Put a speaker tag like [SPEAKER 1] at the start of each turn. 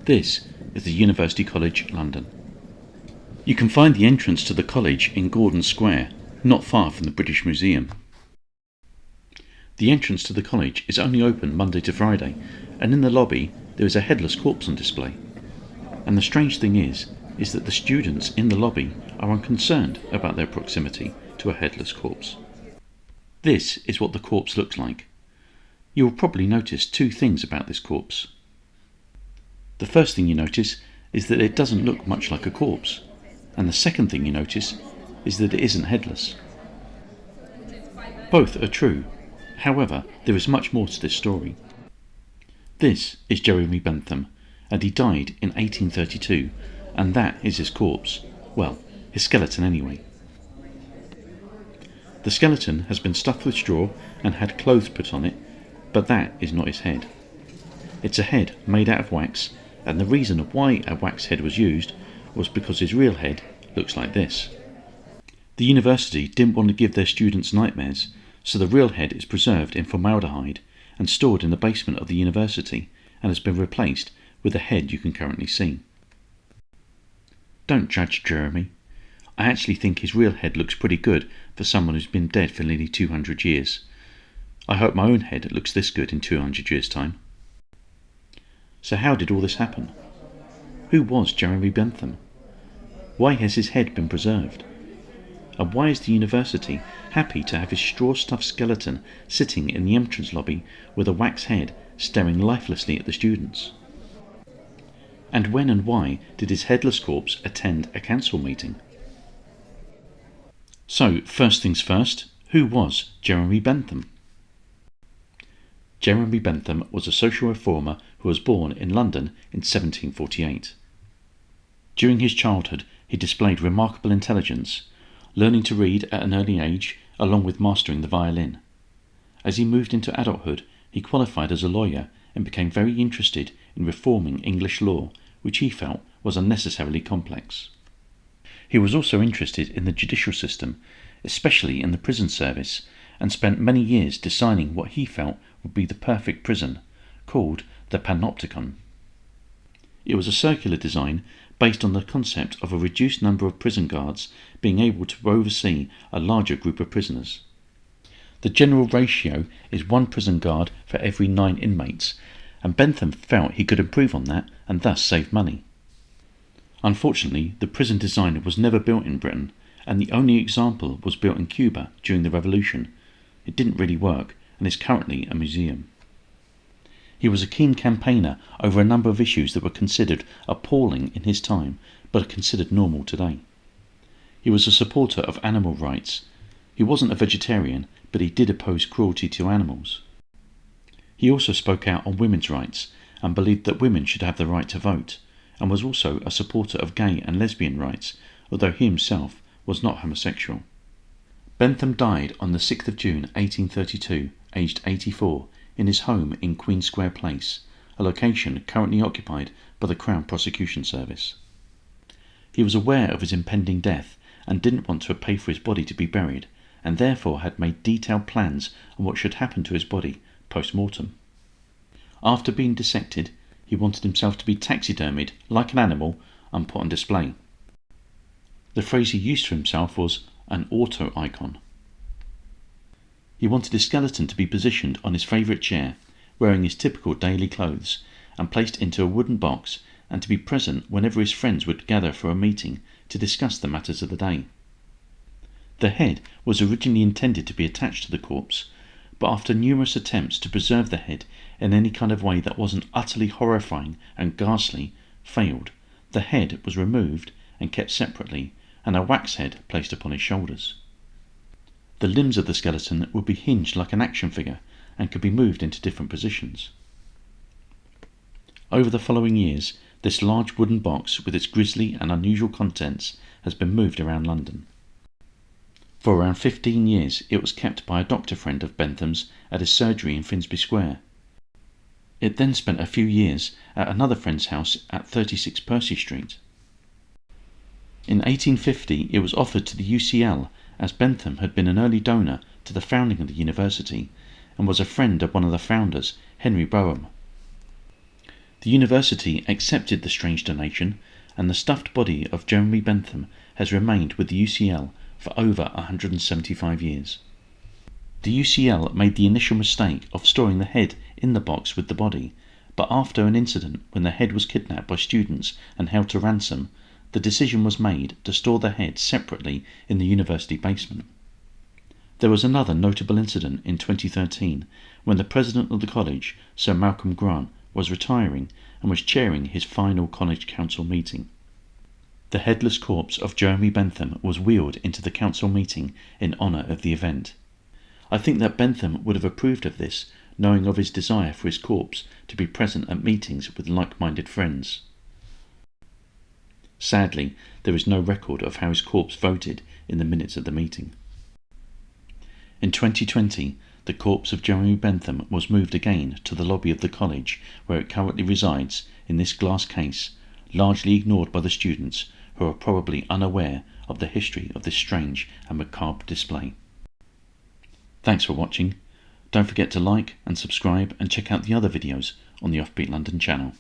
[SPEAKER 1] This is the University College, London. You can find the entrance to the college in Gordon Square, not far from the British Museum. The entrance to the college is only open Monday to Friday, and in the lobby there is a headless corpse on display. And the strange thing is that the students in the lobby are unconcerned about their proximity to a headless corpse. This is what the corpse looks like. You will probably notice two things about this corpse. The first thing you notice is that it doesn't look much like a corpse, and the second thing you notice is that it isn't headless. Both are true. However, there is much more to this story. This is Jeremy Bentham, and he died in 1832, and that is his corpse. Well, his skeleton anyway. The skeleton has been stuffed with straw and had clothes put on it, but that is not his head. It's a head made out of wax, and the reason of why a wax head was used was because his real head looks like this. The university didn't want to give their students nightmares, so the real head is preserved in formaldehyde and stored in the basement of the university and has been replaced with the head you can currently see. Don't judge Jeremy. I actually think his real head looks pretty good for someone who's been dead for nearly 200 years. I hope my own head looks this good in 200 years' time. So how did all this happen? Who was Jeremy Bentham? Why has his head been preserved? And why is the university happy to have his straw-stuffed skeleton sitting in the entrance lobby with a wax head staring lifelessly at the students? And when and why did his headless corpse attend a council meeting? So, first things first, who was Jeremy Bentham? Jeremy Bentham was a social reformer who was born in London in 1748. During his childhood, he displayed remarkable intelligence, learning to read at an early age along with mastering the violin. As he moved into adulthood, he qualified as a lawyer and became very interested in reforming English law, which he felt was unnecessarily complex. He was also interested in the judicial system, especially in the prison service, and spent many years designing what he felt would be the perfect prison, called the Panopticon. It was a circular design based on the concept of a reduced number of prison guards being able to oversee a larger group of prisoners. The general ratio is 1 prison guard for every 9 inmates, and Bentham felt he could improve on that and thus save money. Unfortunately, the prison design was never built in Britain, and the only example was built in Cuba during the Revolution. It didn't really work, and is currently a museum. He was a keen campaigner over a number of issues that were considered appalling in his time, but are considered normal today. He was a supporter of animal rights. He wasn't a vegetarian, but he did oppose cruelty to animals. He also spoke out on women's rights, and believed that women should have the right to vote, and was also a supporter of gay and lesbian rights, although he himself was not homosexual. Bentham died on the 6th of June 1832, aged 84, in his home in Queen Square Place, a location currently occupied by the Crown Prosecution Service. He was aware of his impending death and didn't want to pay for his body to be buried, and therefore had made detailed plans on what should happen to his body post-mortem. After being dissected, he wanted himself to be taxidermied like an animal and put on display. The phrase he used for himself was an auto-icon. He wanted his skeleton to be positioned on his favourite chair, wearing his typical daily clothes, and placed into a wooden box, and to be present whenever his friends would gather for a meeting to discuss the matters of the day. The head was originally intended to be attached to the corpse, but after numerous attempts to preserve the head in any kind of way that wasn't utterly horrifying and ghastly failed, the head was removed and kept separately, and a wax head placed upon his shoulders. The limbs of the skeleton would be hinged like an action figure and could be moved into different positions. Over the following years, this large wooden box with its grisly and unusual contents has been moved around London. For around 15 years it was kept by a doctor friend of Bentham's at his surgery in Finsbury Square. It then spent a few years at another friend's house at 36 Percy Street. In 1850 it was offered to the UCL, as Bentham had been an early donor to the founding of the university and was a friend of one of the founders, Henry Brougham. The university accepted the strange donation, and the stuffed body of Jeremy Bentham has remained with the UCL for over 175 years. The UCL made the initial mistake of storing the head in the box with the body, but after an incident when the head was kidnapped by students and held to ransom, the decision was made to store the head separately in the university basement. There was another notable incident in 2013 when the president of the college, Sir Malcolm Grant, was retiring and was chairing his final college council meeting. The headless corpse of Jeremy Bentham was wheeled into the council meeting in honour of the event. I think that Bentham would have approved of this, knowing of his desire for his corpse to be present at meetings with like-minded friends. Sadly, there is no record of how his corpse voted in the minutes of the meeting. In 2020, the corpse of Jeremy Bentham was moved again to the lobby of the college, where it currently resides in this glass case, largely ignored by the students who are probably unaware of the history of this strange and macabre display. Thanks for watching. Don't forget to like and subscribe and check out the other videos on the Offbeat London channel.